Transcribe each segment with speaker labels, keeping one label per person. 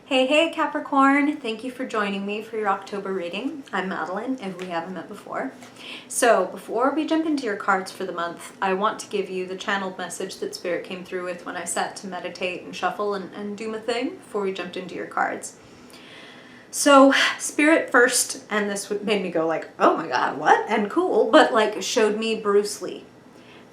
Speaker 1: Hey Capricorn, thank you for joining me for your October reading. I'm Madeline, if we haven't met before. So before we jump into your cards for the month, I want to give you the channeled message that Spirit came through with when I sat to meditate and shuffle and do my thing before we jumped into your cards. So Spirit first, and this made me go like, oh my god, what? And cool, but like showed me Bruce Lee.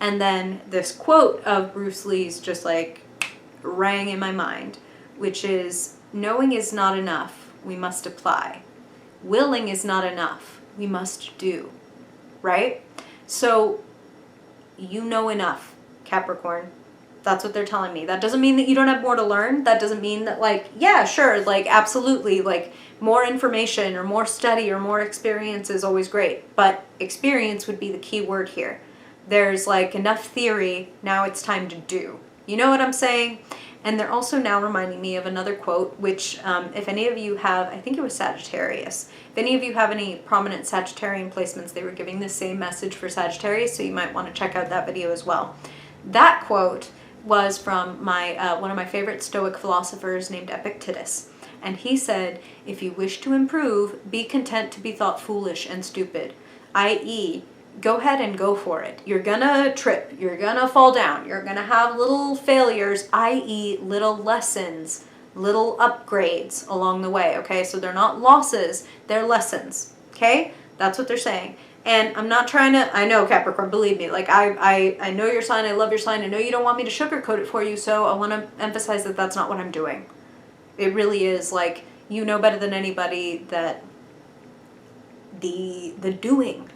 Speaker 1: And then this quote of Bruce Lee's just like rang in my mind, which is, knowing is not enough, we must apply. Willing is not enough, we must do. Right? So, you know enough, Capricorn. That's what they're telling me. That doesn't mean that you don't have more to learn. That doesn't mean that, like, yeah, sure, like, absolutely, like, more information or more study or more experience is always great. But experience would be the key word here. There's, like, enough theory, now it's time to do. You know what I'm saying? And they're also now reminding me of another quote, which if any of you have, I think it was Sagittarius, if any of you have any prominent Sagittarian placements, they were giving the same message for Sagittarius, so you might want to check out that video as well. That quote was from one of my favorite Stoic philosophers named Epictetus. And he said, if you wish to improve, be content to be thought foolish and stupid, i.e., go ahead and go for it. You're gonna trip, you're gonna fall down, you're gonna have little failures, i.e. little lessons, little upgrades along the way, okay? So they're not losses, they're lessons, okay? That's what they're saying. And I'm not trying to, I know Capricorn, believe me, like I know your sign, I love your sign, I know you don't want me to sugarcoat it for you, so I want to emphasize that that's not what I'm doing. It really is like, you know better than anybody that the doing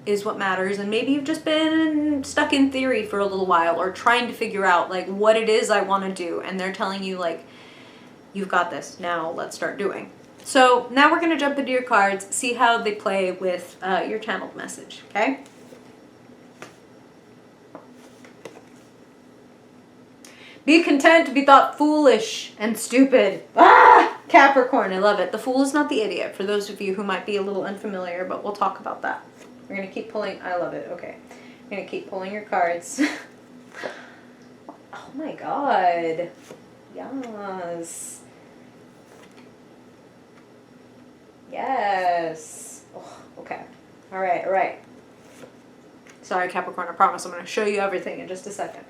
Speaker 1: is what matters, and maybe you've just been stuck in theory for a little while or trying to figure out like what it is I want to do, and they're telling you like, you've got this, now let's start doing. So now we're going to jump into your cards, see how they play with your channeled message, okay? Be content to be thought foolish and stupid. Ah! Capricorn, I love it. The fool is not the idiot, for those of you who might be a little unfamiliar, but we'll talk about that. We're going to keep pulling. I love it. Okay. I'm going to keep pulling your cards. Oh my god. Yes. Yes. Oh, okay. All right. All right. Sorry, Capricorn. I promise I'm going to show you everything in just a second.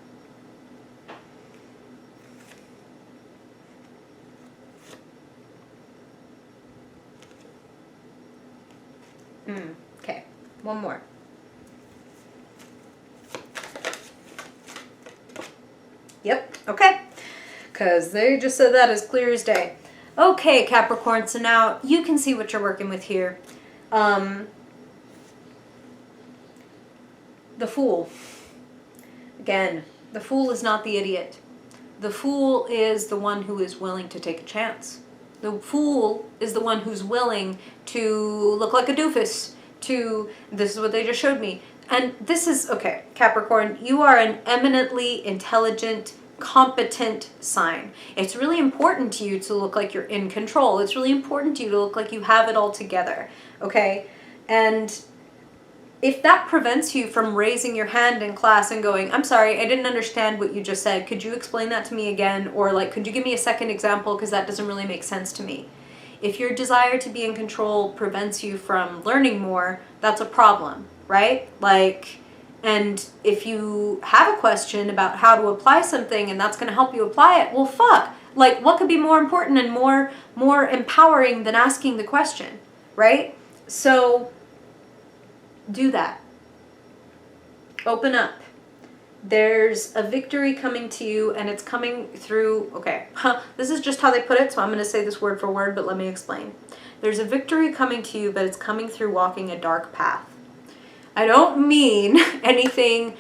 Speaker 1: Okay. One more. Yep, okay. Because they just said that as clear as day. Okay, Capricorn, so now you can see what you're working with here. The Fool. Again, the Fool is not the idiot. The Fool is the one who is willing to take a chance. The Fool is the one who's willing to look like a doofus. This is what they just showed me. And this is, okay, Capricorn, you are an eminently intelligent, competent sign. It's really important to you to look like you're in control. It's really important to you to look like you have it all together, okay? And if that prevents you from raising your hand in class and going, I'm sorry, I didn't understand what you just said. Could you explain that to me again? Or like, could you give me a second example? Because that doesn't really make sense to me. If your desire to be in control prevents you from learning more, that's a problem, right? Like, and if you have a question about how to apply something and that's going to help you apply it, well, fuck. Like, what could be more important and more empowering than asking the question, right? So, do that. Open up. There's a victory coming to you, and it's coming through, okay, this is just how they put it, so I'm going to say this word for word, but let me explain. There's a victory coming to you, but it's coming through walking a dark path. I don't mean anything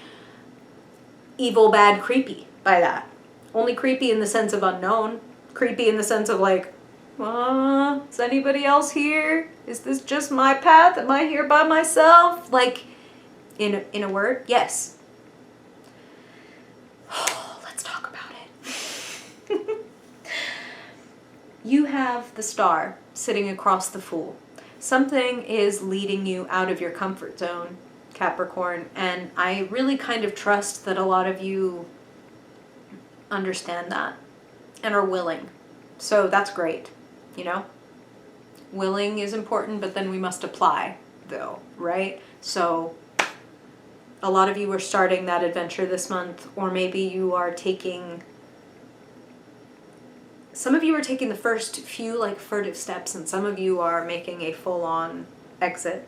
Speaker 1: evil, bad, creepy by that. Only creepy in the sense of unknown. Creepy in the sense of like, is anybody else here? Is this just my path? Am I here by myself? Like, in a word, yes. Let's talk about it. You have the Star sitting across the Fool. Something is leading you out of your comfort zone, Capricorn, and I really kind of trust that a lot of you understand that and are willing. So that's great. you know? Willing is important, but then we must apply, though, right? So a lot of you are starting that adventure this month, or maybe you are taking... Some of you are taking the first few, like, furtive steps, and some of you are making a full-on exit.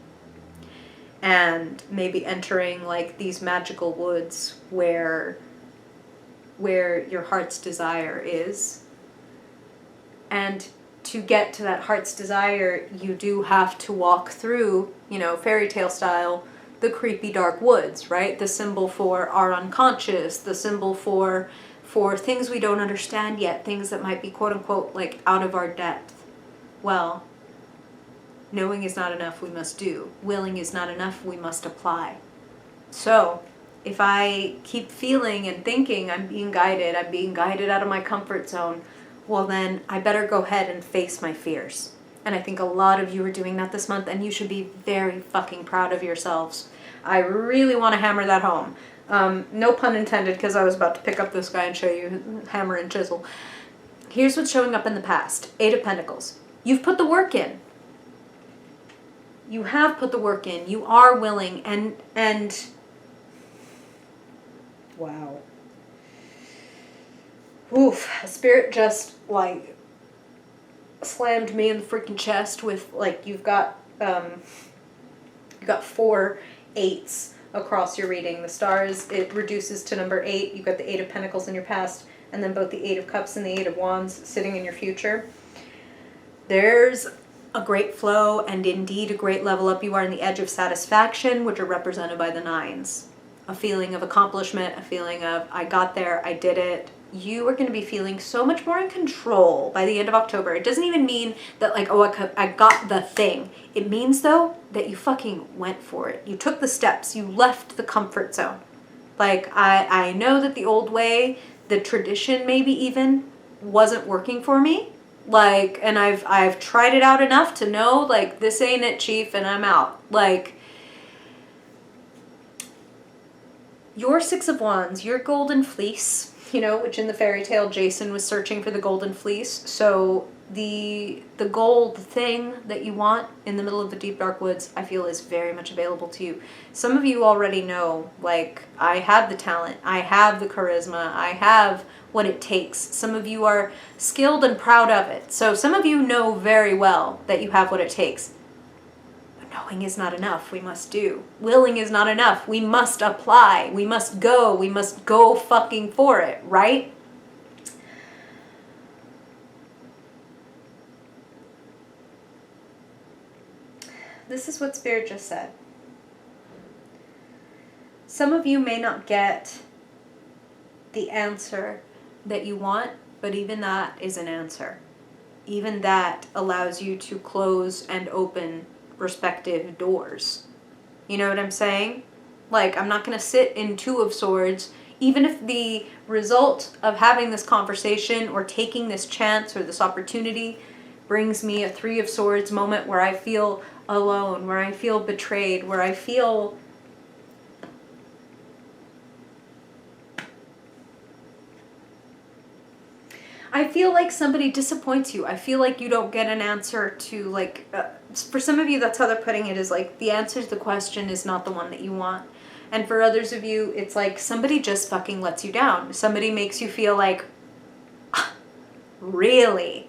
Speaker 1: And maybe entering, like, these magical woods where your heart's desire is. And to get to that heart's desire, you do have to walk through, you know, fairy tale style, the creepy dark woods, right? The symbol for our unconscious, the symbol for things we don't understand yet, things that might be quote unquote like out of our depth. Well, knowing is not enough, we must do. Willing is not enough, we must apply. So if I keep feeling and thinking I'm being guided out of my comfort zone, well then I better go ahead and face my fears. And I think a lot of you are doing that this month, and you should be very fucking proud of yourselves. I really want to hammer that home. No pun intended, because I was about to pick up this guy and show you hammer and chisel. Here's what's showing up in the past. 8 of Pentacles. You've put the work in. You have put the work in. You are willing, and wow. Oof. Spirit just, like, slammed me in the freaking chest with, like, you've got 4 8s across your reading. The stars, it reduces to number 8. You've got the 8 of Pentacles in your past, and then both the 8 of Cups and the 8 of Wands sitting in your future. There's a great flow and indeed a great level up. You are on the edge of satisfaction, which are represented by the 9s. A feeling of accomplishment, a feeling of I got there, I did it. You are going to be feeling so much more in control by the end of October. It doesn't even mean that like, oh, I got the thing. It means, though, that you fucking went for it. You took the steps. You left the comfort zone. Like, I know that the old way, the tradition maybe even, wasn't working for me. Like, and I've tried it out enough to know, like, this ain't it, chief, and I'm out. Like, your 6 of Wands, your golden fleece, you know, which in the fairy tale, Jason was searching for the golden fleece. So the gold thing that you want in the middle of the deep dark woods, I feel is very much available to you. Some of you already know, like, I have the talent, I have the charisma, I have what it takes. Some of you are skilled and proud of it. So some of you know very well that you have what it takes. Knowing is not enough, we must do. Willing is not enough, we must apply. We must go fucking for it, right? This is what Spirit just said. Some of you may not get the answer that you want, but even that is an answer. Even that allows you to close and open respective doors. You know what I'm saying? Like, I'm not going to sit in 2 of Swords, even if the result of having this conversation or taking this chance or this opportunity brings me a 3 of Swords moment where I feel alone, where I feel betrayed, where I feel like somebody disappoints you. I feel like you don't get an answer to, like, for some of you, that's how they're putting it, is like the answer to the question is not the one that you want. And for others of you, it's like somebody just fucking lets you down. Somebody makes you feel like, really?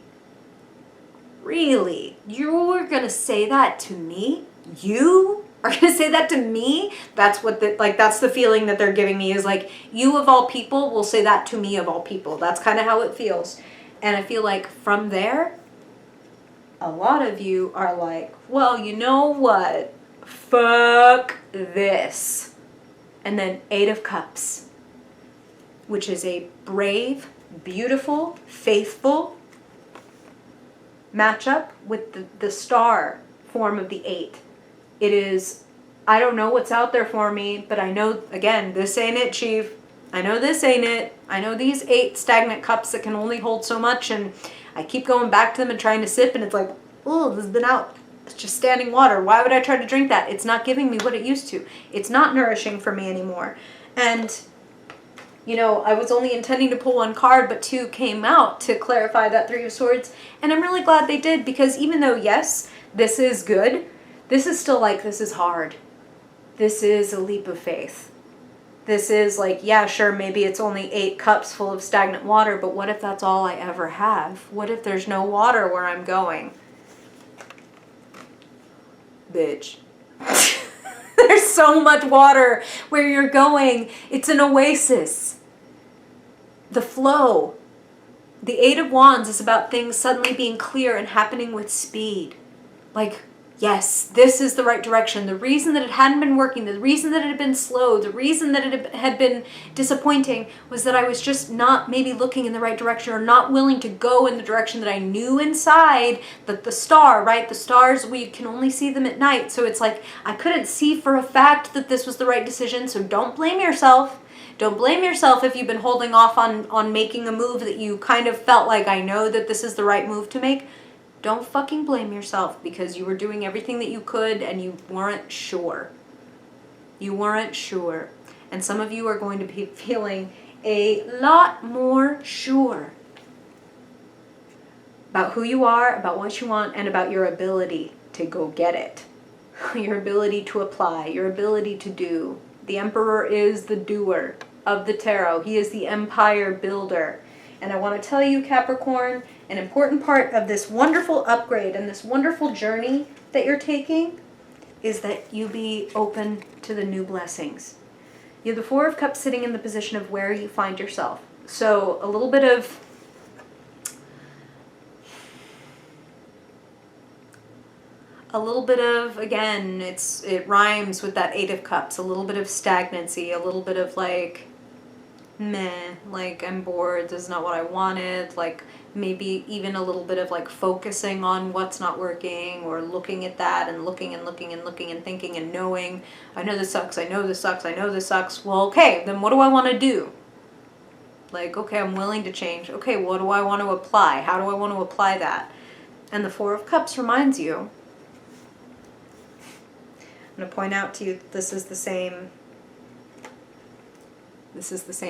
Speaker 1: Really? You're gonna say that to me? You are gonna say that to me? That's what that's the feeling that they're giving me, is like, you of all people will say that to me of all people. That's kind of how it feels. And I feel like from there, a lot of you are like, well, you know what? Fuck this. And then 8 of Cups, which is a brave, beautiful, faithful matchup with the star form of the 8. It is, I don't know what's out there for me, but I know, again, this ain't it, chief. I know this ain't it. I know these 8 stagnant cups that can only hold so much, and I keep going back to them and trying to sip, and it's like, oh, this has been out. It's just standing water. Why would I try to drink that? It's not giving me what it used to. It's not nourishing for me anymore. And You know, I was only intending to pull one card, but two came out to clarify that Three of Swords. And I'm really glad they did, because even though, yes, this is good, this is still like, this is hard. This is a leap of faith. This is like, yeah, sure, maybe it's only 8 cups full of stagnant water, but what if that's all I ever have? What if there's no water where I'm going? Bitch. There's so much water where you're going. It's an oasis. The flow. The Eight of Wands is about things suddenly being clear and happening with speed. Like, yes, this is the right direction. The reason that it hadn't been working, the reason that it had been slow, the reason that it had been disappointing was that I was just not maybe looking in the right direction, or not willing to go in the direction that I knew inside that the star, right? The stars, we can only see them at night. So it's like, I couldn't see for a fact that this was the right decision. So don't blame yourself. Don't blame yourself if you've been holding off on making a move that you kind of felt like, I know that this is the right move to make. Don't fucking blame yourself, because you were doing everything that you could and you weren't sure. You weren't sure. And some of you are going to be feeling a lot more sure about who you are, about what you want, and about your ability to go get it. Your ability to apply, your ability to do. The Emperor is the doer of the tarot. He is the empire builder. And I want to tell you, Capricorn, an important part of this wonderful upgrade and this wonderful journey that you're taking is that you be open to the new blessings. You have the Four of Cups sitting in the position of where you find yourself. So a little bit of again, it rhymes with that Eight of Cups, a little bit of stagnancy, a little bit of like, meh, like I'm bored, this is not what I wanted, like maybe even a little bit of like focusing on what's not working, or looking at that and looking and looking and looking and thinking and knowing, I know this sucks, I know this sucks, I know this sucks. Well, okay, then what do I want to do? Like, okay, I'm willing to change. Okay, what do I want to apply? How do I want to apply that? And the Four of Cups reminds you, I'm going to point out to you that this is the same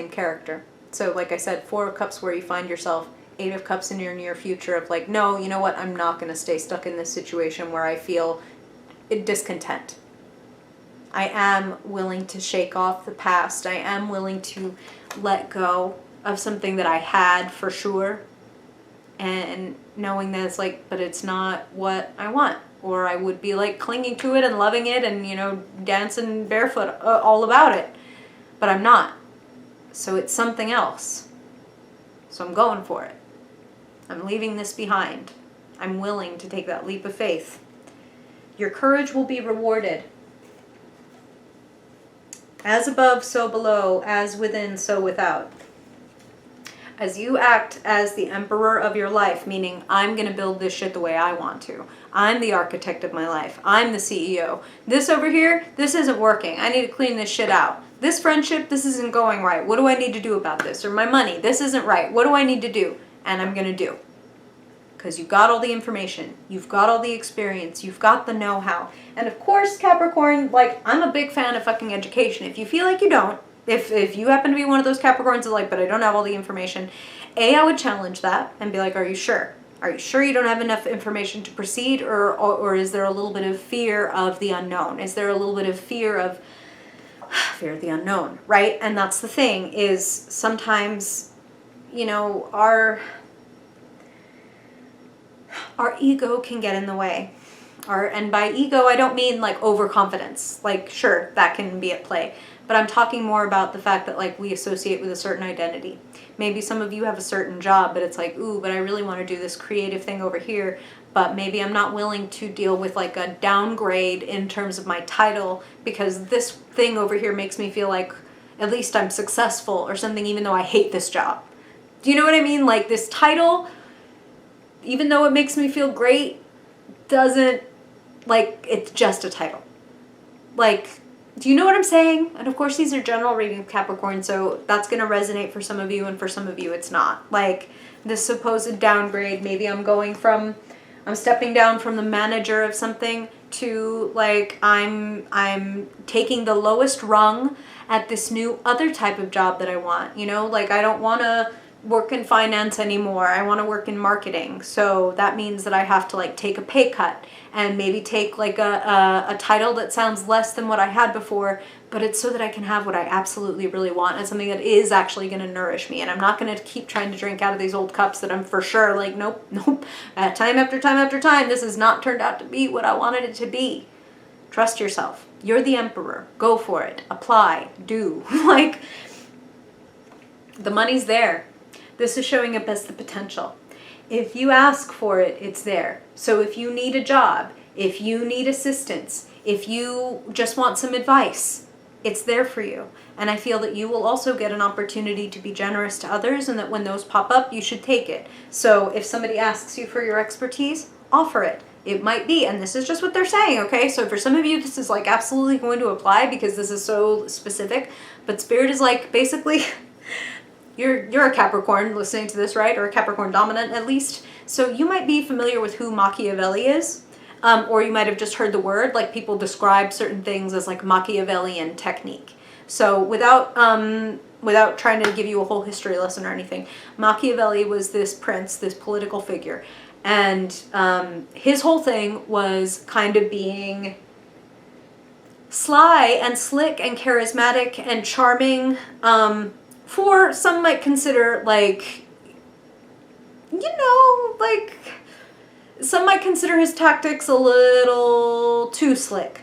Speaker 1: character. So like I said, Four of Cups where you find yourself, Eight of Cups in your near future of like, no, you know what, I'm not going to stay stuck in this situation where I feel discontent. I am willing to shake off the past. I am willing to let go of something that I had for sure, and knowing that it's like, but it's not what I want. Or I would be like clinging to it and loving it and, you know, dancing barefoot all about it. But I'm not. So it's something else. So I'm going for it. I'm leaving this behind. I'm willing to take that leap of faith. Your courage will be rewarded. As above, so below. As within, so without. As you act as the emperor of your life, meaning I'm going to build this shit the way I want to. I'm the architect of my life. I'm the CEO. This over here, this isn't working. I need to clean this shit out. This friendship, this isn't going right. What do I need to do about this? Or my money, this isn't right. What do I need to do? And I'm going to do. Because you've got all the information. You've got all the experience. You've got the know-how. And of course, Capricorn, like, I'm a big fan of fucking education. If you feel like you don't, if you happen to be one of those Capricorns that like, but I don't have all the information, I would challenge that and be like, are you sure? Are you sure you don't have enough information to proceed? Or is there a little bit of fear of the unknown? Is there a little bit of fear of the unknown, right? And that's the thing, is sometimes, you know, our ego can get in the way. And by ego, I don't mean like overconfidence. Like, sure, that can be at play. But I'm talking more about the fact that like we associate with a certain identity. Maybe some of you have a certain job, but it's like, ooh, but I really want to do this creative thing over here. But maybe I'm not willing to deal with like a downgrade in terms of my title, because this thing over here makes me feel like at least I'm successful or something, even though I hate this job. Do you know what I mean? Like, this title, even though it makes me feel great, doesn't, like, it's just a title. Like, do you know what I'm saying? And of course, these are general readings, Capricorn, so that's going to resonate for some of you, and for some of you it's not. Like, this supposed downgrade, maybe I'm going from I'm stepping down from the manager of something to like I'm taking the lowest rung at this new other type of job that I want. You know, like I don't want to work in finance anymore. I want to work in marketing. So that means that I have to like take a pay cut and maybe take like a title that sounds less than what I had before, but it's so that I can have what I absolutely really want and something that is actually going to nourish me. And I'm not going to keep trying to drink out of these old cups that I'm for sure like, nope, time after time after time, this has not turned out to be what I wanted it to be. Trust yourself. You're the emperor. Go for it. Apply. Do. Like, the money's there. This is showing up as the potential. If you ask for it, it's there. So if you need a job, if you need assistance, if you just want some advice, it's there for you. And I feel that you will also get an opportunity to be generous to others, and that when those pop up, you should take it. So if somebody asks you for your expertise, offer it. It might be, and this is just what they're saying, okay? So for some of you, this is like absolutely going to apply because this is so specific. But Spirit is like, basically, you're a Capricorn listening to this, right? Or a Capricorn dominant at least. So you might be familiar with who Machiavelli is. Or you might have just heard the word, like people describe certain things as like Machiavellian technique. So without trying to give you a whole history lesson or anything, Machiavelli was this prince, this political figure. And his whole thing was kind of being sly and slick and charismatic and charming, for some might consider like, you know, like some might consider his tactics a little too slick.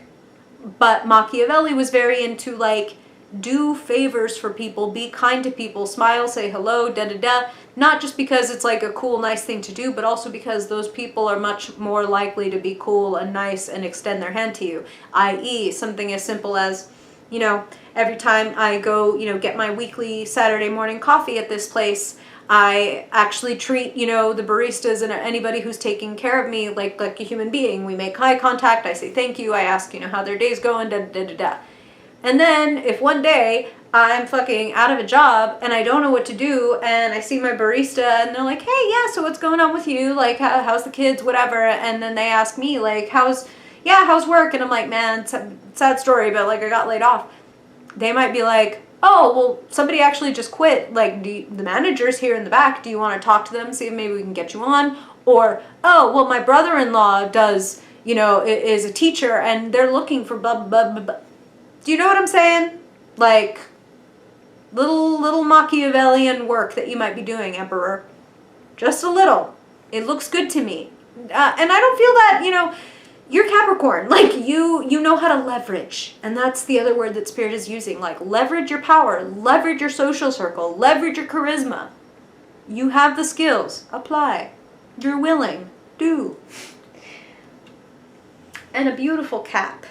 Speaker 1: But Machiavelli was very into like, do favors for people, be kind to people, smile, say hello, da-da-da. Not just because it's like a cool, nice thing to do, but also because those people are much more likely to be cool and nice and extend their hand to you. I.e., something as simple as, you know, every time I go, you know, get my weekly Saturday morning coffee at this place, I actually treat, you know, the baristas and anybody who's taking care of me like a human being. We make eye contact, I say thank you, I ask, you know, how their day's going, da-da-da-da-da. And then if one day I'm fucking out of a job and I don't know what to do and I see my barista and they're like, hey, yeah, so what's going on with you? Like, how's the kids, whatever. And then they ask me like, how's work? And I'm like, man, sad story, but like I got laid off. They might be like, oh, well, somebody actually just quit. Like, the manager's here in the back. Do you want to talk to them, see if maybe we can get you on? Or, oh, well, my brother-in-law does, you know, is a teacher and they're looking for blah, blah, blah, blah. Do you know what I'm saying? Like, little Machiavellian work that you might be doing, Emperor. Just a little. It looks good to me. And I don't feel that, you know, you're Capricorn. Like, you know how to leverage. And that's the other word that Spirit is using. Like, leverage your power. Leverage your social circle. Leverage your charisma. You have the skills. Apply. You're willing. Do. And a beautiful cap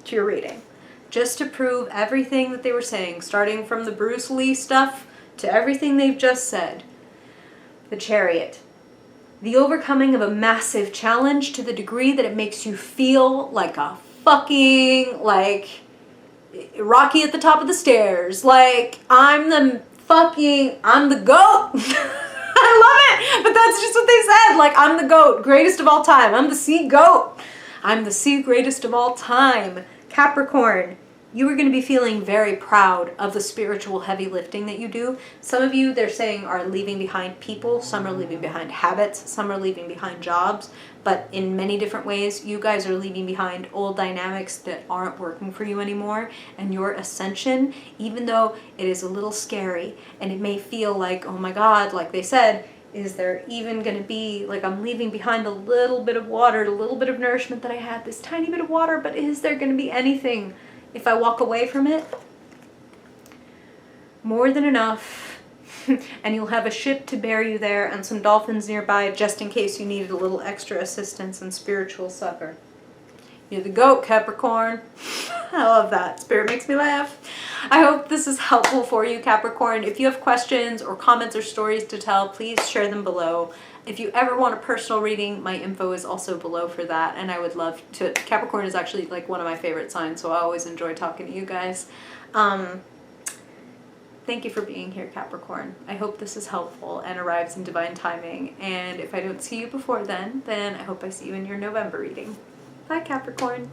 Speaker 1: to your reading. Just to prove everything that they were saying, starting from the Bruce Lee stuff to everything they've just said. The Chariot. The overcoming of a massive challenge to the degree that it makes you feel like a fucking, like, Rocky at the top of the stairs. Like, I'm the GOAT. I love it. But that's just what they said. Like, I'm the GOAT, greatest of all time. I'm the sea GOAT. I'm the sea greatest of all time. Capricorn, you are going to be feeling very proud of the spiritual heavy lifting that you do. Some of you, they're saying, are leaving behind people. Some are leaving behind habits. Some are leaving behind jobs. But in many different ways, you guys are leaving behind old dynamics that aren't working for you anymore. And your ascension, even though it is a little scary and it may feel like, oh my God, like they said, is there even going to be, like, I'm leaving behind a little bit of water, a little bit of nourishment that I had, this tiny bit of water, but is there going to be anything if I walk away from it? More than enough. And you'll have a ship to bear you there and some dolphins nearby just in case you needed a little extra assistance and spiritual succor. You're the GOAT, Capricorn. I love that. Spirit makes me laugh. I hope this is helpful for you, Capricorn. If you have questions or comments or stories to tell, please share them below. If you ever want a personal reading, my info is also below for that, and I would love to. Capricorn is actually like one of my favorite signs, so I always enjoy talking to you guys. Thank you for being here, Capricorn. I hope this is helpful and arrives in divine timing. And if I don't see you before then I hope I see you in your November reading. Bye, Capricorn.